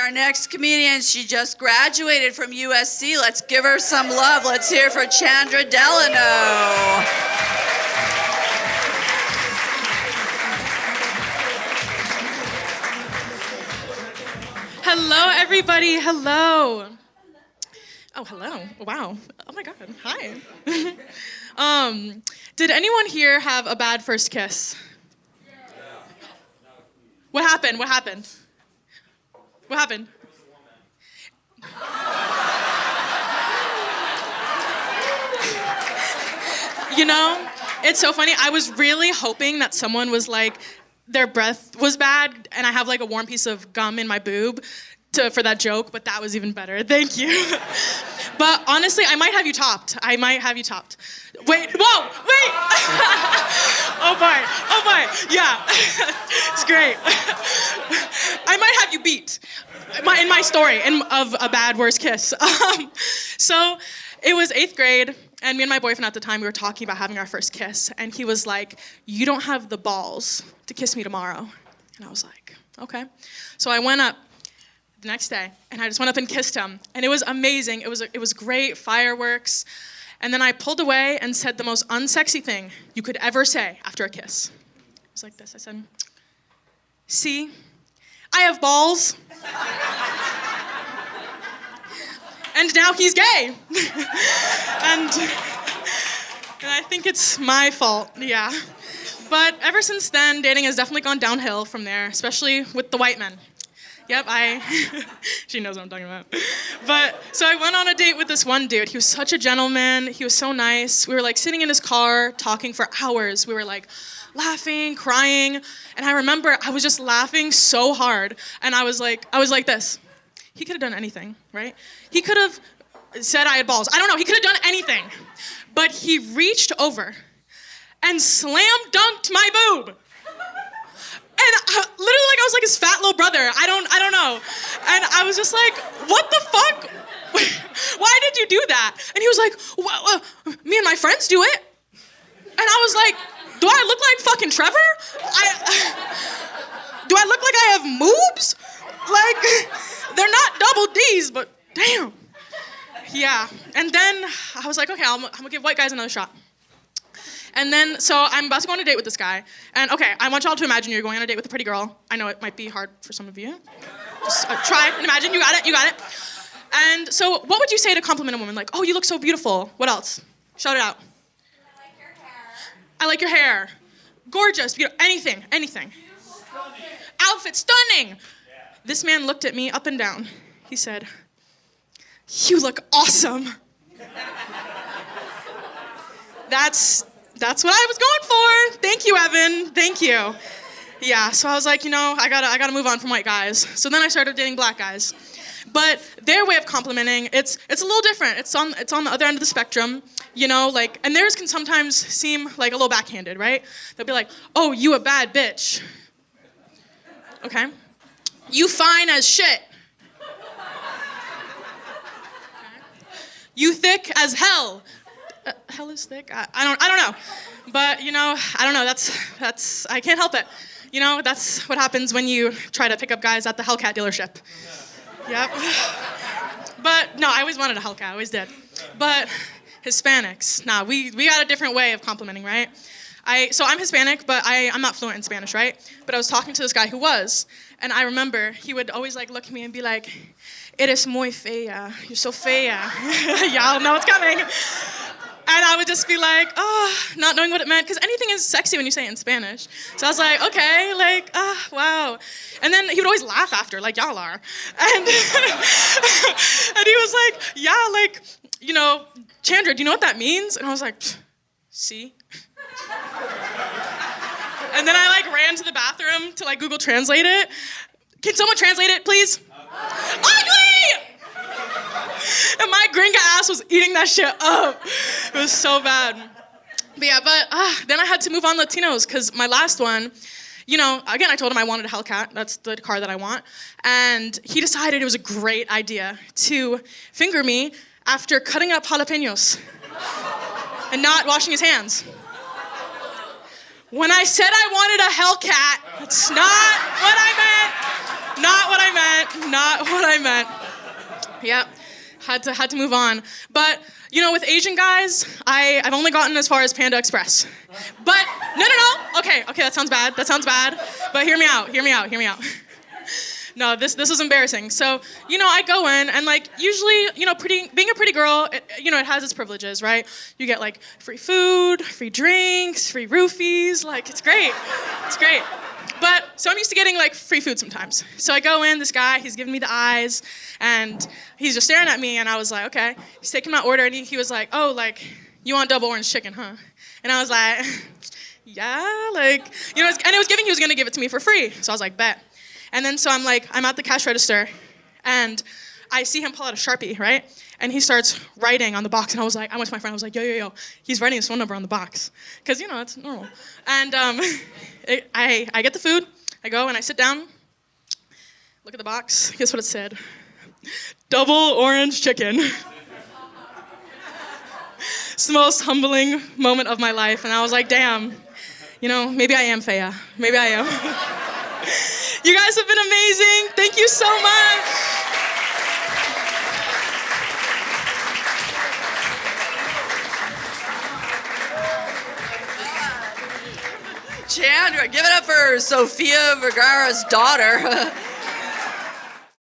our next comedian, she just graduated from USC. Let's give her some love. Let's hear for Chandra Delano. Hello, everybody. Hello. Oh, hello. Wow. Oh, my God. Hi. Did anyone here have a bad first kiss? What happened? What happened? What happened? You know, it's so funny. I was really hoping that someone was like, their breath was bad, and I have like a warm piece of gum in my boob for that joke, but that was even better. Thank you. But honestly, I might have you topped. Wait, whoa, wait. Oh boy, yeah. It's great. I might have you beat in my story of a bad worst kiss. So it was 8th grade, and me and my boyfriend at the time, we were talking about having our first kiss, and he was like, "You don't have the balls to kiss me tomorrow." And I was like, okay. So I went up the next day, and I just went up and kissed him, and it was amazing. It was great, fireworks. And then I pulled away and said the most unsexy thing you could ever say after a kiss. It was like this. I said, "See, I have balls." And now he's gay. and I think it's my fault, yeah. But ever since then, dating has definitely gone downhill from there, especially with the white men. Yep, she knows what I'm talking about. But, so I went on a date with this one dude. He was such a gentleman. He was so nice. We were like sitting in his car, talking for hours. We were like laughing, crying. And I remember I was just laughing so hard. And I was like this. He could have done anything, right? He could have said I had balls. I don't know, he could have done anything. But he reached over and slam dunked my boob. And literally, like I was like his fat little brother. I don't know. And I was just like, what the fuck? Why did you do that? And he was like, well, me and my friends do it. And I was like, do I look like fucking Trevor? Do I look like I have moobs? Like, they're not double D's, but damn. Yeah. And then I was like, okay, I'm gonna give white guys another shot. And then, so I'm about to go on a date with this guy. And okay, I want y'all to imagine you're going on a date with a pretty girl. I know it might be hard for some of you. Just try and imagine, you got it. And so what would you say to compliment a woman? Like, "Oh, you look so beautiful." What else? Shout it out. I like your hair. I like your hair. Gorgeous, beautiful, anything. Stunning. Outfit, stunning. Yeah. This man looked at me up and down. He said, "You look awesome." That's what I was going for. Thank you, Evan. Thank you. Yeah, so I was like, I gotta move on from white guys. So then I started dating black guys. But their way of complimenting, it's a little different. It's on the other end of the spectrum, and theirs can sometimes seem like a little backhanded, right? They'll be like, "Oh, you a bad bitch." Okay. "You fine as shit." "You thick as hell." Hell is thick? I don't know. But, I don't know. That's I can't help it. That's what happens when you try to pick up guys at the Hellcat dealership. Yep. But, no, I always wanted a Hellcat. I always did. But Hispanics, nah, we got a different way of complimenting, right? So I'm Hispanic, but I'm not fluent in Spanish, right? But I was talking to this guy who was, and I remember he would always look at me and be like, "Eres muy fea. You're so fea." Y'all know what's coming. And I would just be like, not knowing what it meant, because anything is sexy when you say it in Spanish. So I was like, okay, wow. And then he would always laugh after, like y'all are. And, and he was like, yeah, Chandra, do you know what that means? And I was like, see? And then I ran to the bathroom to Google Translate it. Can someone translate it, please? Ugly! And my gringa ass was eating that shit up. It was so bad. But yeah, then I had to move on Latinos, because my last one, again, I told him I wanted a Hellcat. That's the car that I want. And he decided it was a great idea to finger me after cutting up jalapenos and not washing his hands. When I said I wanted a Hellcat, that's not what I meant. Not what I meant. Not what I meant. Yep. Had to move on. But, you know, with Asian guys, I've only gotten as far as Panda Express. But, no. Okay, that sounds bad. But hear me out. No, this was embarrassing. So, you know, I go in and like usually, you know, being a pretty girl, it has its privileges, right? You get like free food, free drinks, free roofies, like it's great. But so I'm used to getting like free food sometimes. So I go in, this guy, he's giving me the eyes, and he's just staring at me, and I was like, okay. He's taking my order, and he was like, oh, like you want double orange chicken, huh? And I was like, yeah, like, you know, and he was gonna give it to me for free. So I was like, bet. And then so I'm at the cash register, and I see him pull out a Sharpie, right? And he starts writing on the box, and I went to my friend, I was like, yo, he's writing his phone number on the box. Because, you know, it's normal. And I get the food, I go and I sit down, look at the box, guess what it said? Double orange chicken. It's the most humbling moment of my life, and I was like, damn, you know, maybe I am Faya. Maybe I am. You guys have been amazing. Thank you so much. Chandra, give it up for Sofia Vergara's daughter.